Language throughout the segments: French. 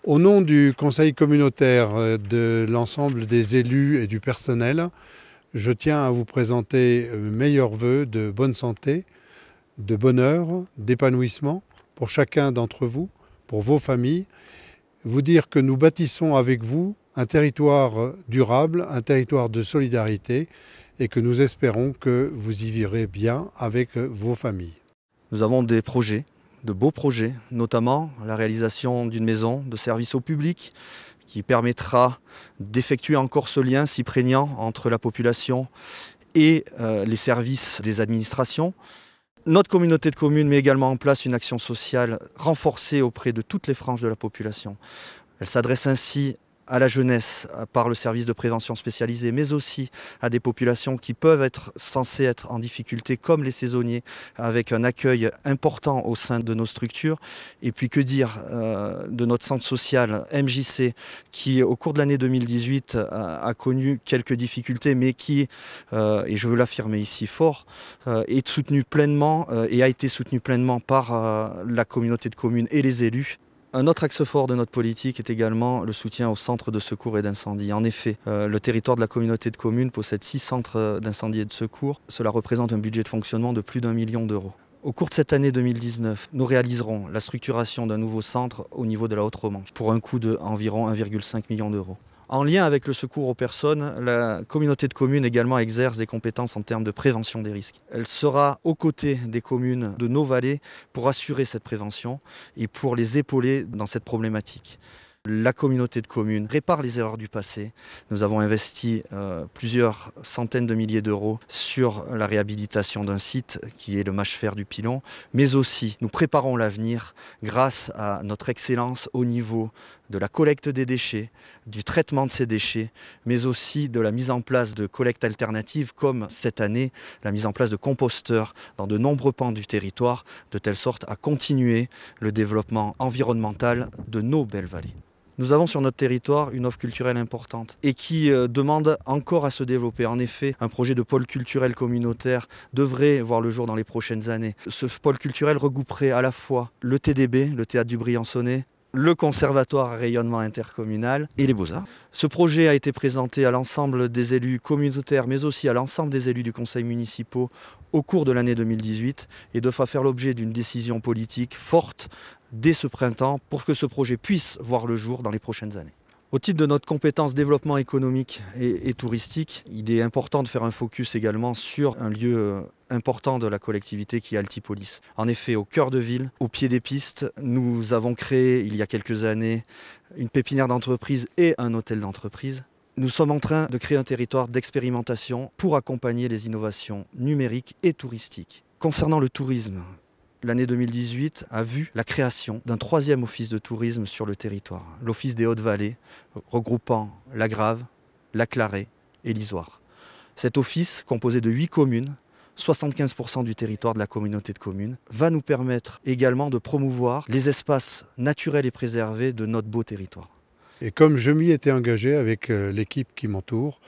Au nom du conseil communautaire, de l'ensemble des élus et du personnel, je tiens à vous présenter mes meilleurs vœux de bonne santé, de bonheur, d'épanouissement pour chacun d'entre vous, pour vos familles. Vous dire que nous bâtissons avec vous un territoire durable, un territoire de solidarité et que nous espérons que vous y vivrez bien avec vos familles. Nous avons des projets, de beaux projets, notamment la réalisation d'une maison de service au public qui permettra d'effectuer encore ce lien si prégnant entre la population et les services des administrations. Notre communauté de communes met également en place une action sociale renforcée auprès de toutes les franges de la population. Elle s'adresse ainsi à la jeunesse par le service de prévention spécialisé, mais aussi à des populations qui peuvent être censées être en difficulté, comme les saisonniers, avec un accueil important au sein de nos structures. Et puis que dire de notre centre social MJC, qui au cours de l'année 2018 a connu quelques difficultés, mais qui, et je veux l'affirmer ici fort, est soutenu pleinement et a été soutenu pleinement par la communauté de communes et les élus. Un autre axe fort de notre politique est également le soutien aux centres de secours et d'incendie. En effet, le territoire de la communauté de communes possède 6 centres d'incendie et de secours. Cela représente un budget de fonctionnement de plus d'1 million d'euros. Au cours de cette année 2019, nous réaliserons la structuration d'un nouveau centre au niveau de la Haute-Romanche pour un coût d'environ 1,5 million d'euros. En lien avec le secours aux personnes, la communauté de communes également exerce des compétences en termes de prévention des risques. Elle sera aux côtés des communes de nos vallées pour assurer cette prévention et pour les épauler dans cette problématique. La communauté de communes répare les erreurs du passé. Nous avons investi plusieurs centaines de milliers d'euros sur la réhabilitation d'un site qui est le mâche-fer du Pilon, mais aussi nous préparons l'avenir grâce à notre excellence au niveau de la collecte des déchets, du traitement de ces déchets, mais aussi de la mise en place de collectes alternatives comme cette année, la mise en place de composteurs dans de nombreux pans du territoire, de telle sorte à continuer le développement environnemental de nos belles vallées. Nous avons sur notre territoire une offre culturelle importante et qui demande encore à se développer. En effet, un projet de pôle culturel communautaire devrait voir le jour dans les prochaines années. Ce pôle culturel regrouperait à la fois le TDB, le Théâtre du Briançonnais, le conservatoire à rayonnement intercommunal et les Beaux-Arts. Ce projet a été présenté à l'ensemble des élus communautaires, mais aussi à l'ensemble des élus du conseil municipal au cours de l'année 2018 et devra faire l'objet d'une décision politique forte dès ce printemps pour que ce projet puisse voir le jour dans les prochaines années. Au titre de notre compétence développement économique et touristique, il est important de faire un focus également sur un lieu important de la collectivité qui est Altipolis. En effet, au cœur de ville, au pied des pistes, nous avons créé il y a quelques années une pépinière d'entreprise et un hôtel d'entreprise. Nous sommes en train de créer un territoire d'expérimentation pour accompagner les innovations numériques et touristiques. Concernant le tourisme, l'année 2018 a vu la création d'un 3e office de tourisme sur le territoire, l'Office des Hautes-Vallées, regroupant la Grave, la Clarée et l'Isoire. Cet office, composé de 8 communes, 75% du territoire de la communauté de communes, va nous permettre également de promouvoir les espaces naturels et préservés de notre beau territoire. Et comme je m'y étais engagé avec l'équipe qui m'entoure,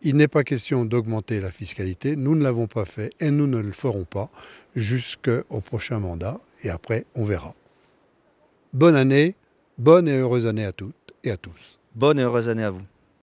il n'est pas question d'augmenter la fiscalité. Nous ne l'avons pas fait et nous ne le ferons pas jusqu'au prochain mandat. Et après, on verra. Bonne année, bonne et heureuse année à toutes et à tous. Bonne et heureuse année à vous.